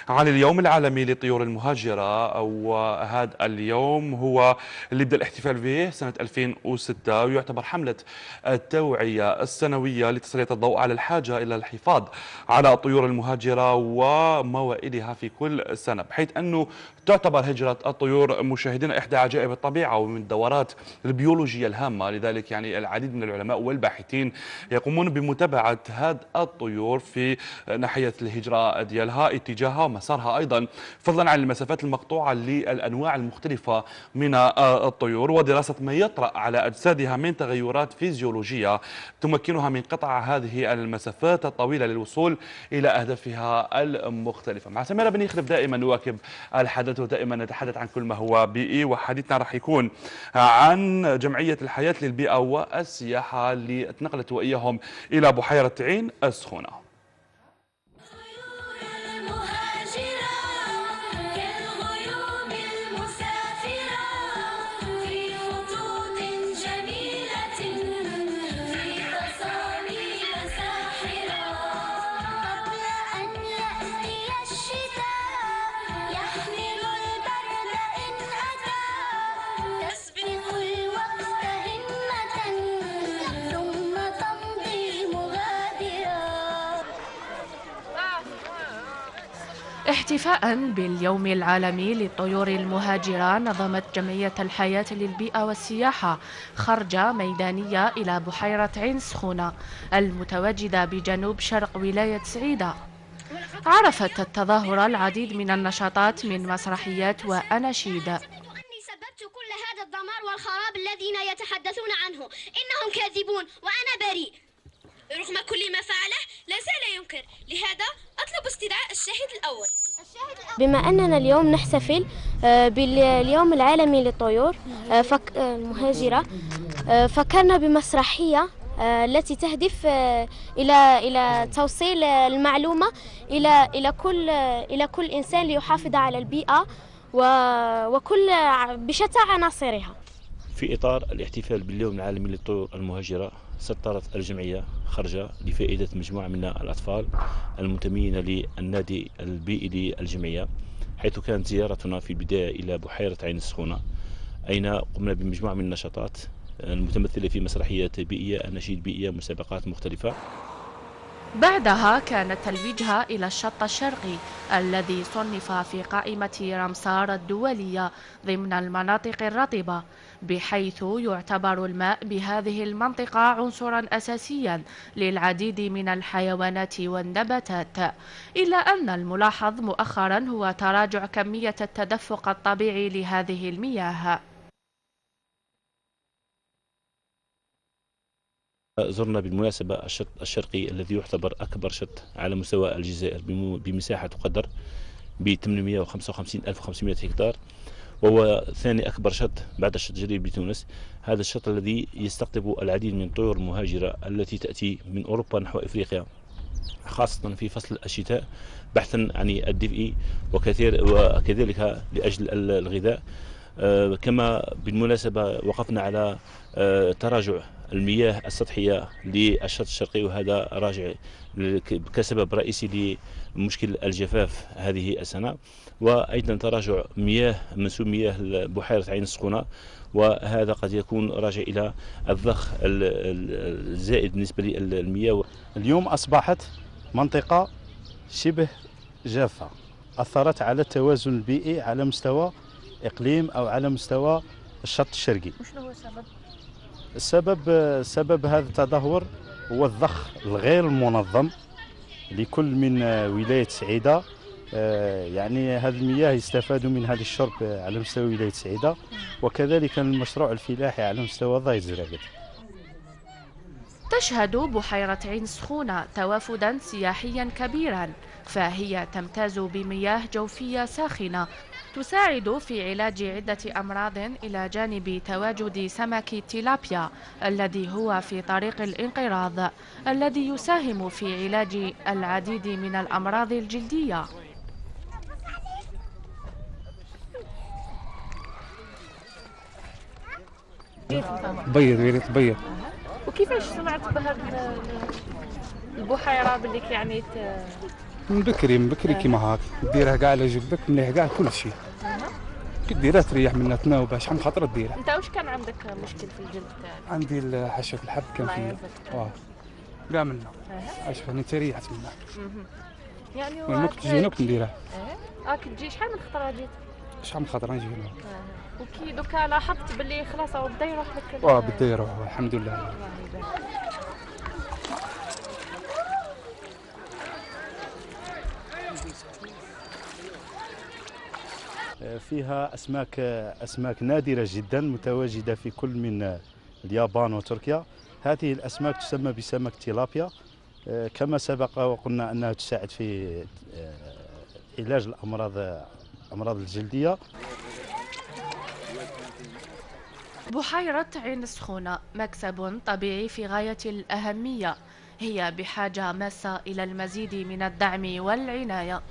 عن اليوم العالمي للطيور المهاجرة. وهذا اليوم هو اللي بدأ الاحتفال به سنة 2006، ويعتبر حملة التوعية السنوية لتسليط الضوء على الحاجة إلى الحفاظ على الطيور المهاجرة وموائدها في كل سنة، بحيث أنه تعتبر هجرة الطيور مشاهدينا إحدى عجائب الطبيعة ومن الدورات البيولوجية الهامة. لذلك يعني العديد من العلماء والباحثين يقومون بمتابعة هذه الطيور في ناحية الهجرة ديالها، اتجاهها ومسارها، أيضا فضلا عن المسافات المقطوعة للأنواع المختلفة من الطيور، ودراسة ما يطرأ على أجسادها من تغيرات فيزيولوجية تمكنها من قطع هذه المسافات الطويلة للوصول إلى أهدافها المختلفة. مع سميرة بن يخلف دائما نواكب الحدث ودائما نتحدث عن كل ما هو بيئي، وحديثنا راح يكون عن جمعية الحياة للبيئة والسياحة اللي اتنقلت وإياهم إلى بحيرة عين السخونة. احتفاء باليوم العالمي للطيور المهاجرة، نظمت جمعية الحياة للبيئة والسياحة خرجة ميدانية إلى بحيرة عين سخونة المتواجدة بجنوب شرق ولاية سعيدة. عرفت التظاهرة العديد من النشاطات من مسرحيات وأناشيد. أني سببت كل هذا الدمار والخراب الذين يتحدثون عنه، إنهم كاذبون وأنا بريء. رغم كل ما فعله لا زال ينكر، لهذا أطلب استدعاء الشاهد الأول. بما أننا اليوم نحتفل باليوم العالمي للطيور المهاجرة، فكرنا بمسرحية التي تهدف إلى توصيل المعلومة إلى كل إنسان ليحافظ على البيئة وكل بشتى عناصرها. في إطار الاحتفال باليوم العالمي للطيور المهاجرة، سطرت الجمعية خرجة لفائدة مجموعة من الأطفال المنتمين للنادي البيئي للجمعية، حيث كانت زيارتنا في البداية إلى بحيرة عين السخونة، أين قمنا بمجموعة من النشاطات المتمثلة في مسرحيات بيئية، أناشيد بيئية، مسابقات مختلفة. بعدها كانت الوجهة إلى الشط الشرقي الذي صنف في قائمة رامسار الدولية ضمن المناطق الرطبة، بحيث يعتبر الماء بهذه المنطقة عنصرا أساسيا للعديد من الحيوانات والنباتات، إلا أن الملاحظ مؤخرا هو تراجع كمية التدفق الطبيعي لهذه المياه. زرنا بالمناسبة الشط الشرقي الذي يعتبر أكبر شط على مستوى الجزائر بمساحة تقدر ب 855,500 هكتار، وهو ثاني أكبر شط بعد الشط الجليل بتونس. هذا الشط الذي يستقطب العديد من الطيور المهاجرة التي تأتي من أوروبا نحو إفريقيا، خاصة في فصل الشتاء بحثا عن الدفء وكذلك لأجل الغذاء. كما بالمناسبة وقفنا على تراجع المياه السطحية للشط الشرقي، وهذا راجع كسبب رئيسي لمشكل الجفاف هذه السنة، وأيضا تراجع منسوب مياه بحيرة عين السخونة، وهذا قد يكون راجع إلى الضخ الزائد بالنسبة للمياه. اليوم أصبحت منطقة شبه جافة، أثرت على التوازن البيئي على مستوى إقليم أو على مستوى الشط الشرقي. وشنو هو السبب؟ سبب هذا التدهور هو الضخ الغير المنظم لكل من ولاية سعيدة. يعني هذه المياه يستفادوا منها للشرب على مستوى ولاية سعيدة، وكذلك المشروع الفلاحي على مستوى ضايج زراقت. تشهد بحيرة عين سخونة توافدا سياحيا كبيرا، فهي تمتاز بمياه جوفية ساخنة تساعد في علاج عدة أمراض، إلى جانب تواجد سمك التيلابيا الذي هو في طريق الانقراض، الذي يساهم في علاج العديد من الأمراض الجلدية. بيض. وكيفاش سمعت بهذه البحيرة بليك يعني من بكري كيما هاك ديرها كاع على جبك مليح كاع كل شيء كديرها تريح منها تناوبها شحال من خطره ديرها. انت واش كان عندك مشكل في الجلد تاعك؟ عندي حشة الحب كان الله فيا يعافيك. كاع منها عشفاني تريحت منها يعني وين كنت تجي هنا كنت نديرها تجي شحال من خطره جيت؟ شحال من خطره نجي هنا وكي دوكا لاحظت باللي خلاص هو بدا يروح لك بدا يروح الحمد لله. الله يبارك. فيها أسماك نادرة جدا متواجدة في كل من اليابان وتركيا. هذه الأسماك تسمى بسمك تيلابيا. كما سبق وقلنا أنها تساعد في علاج الأمراض الجلدية. بحيرة عين السخونة مكسب طبيعي في غاية الأهمية، هي بحاجة ماسة إلى المزيد من الدعم والعناية.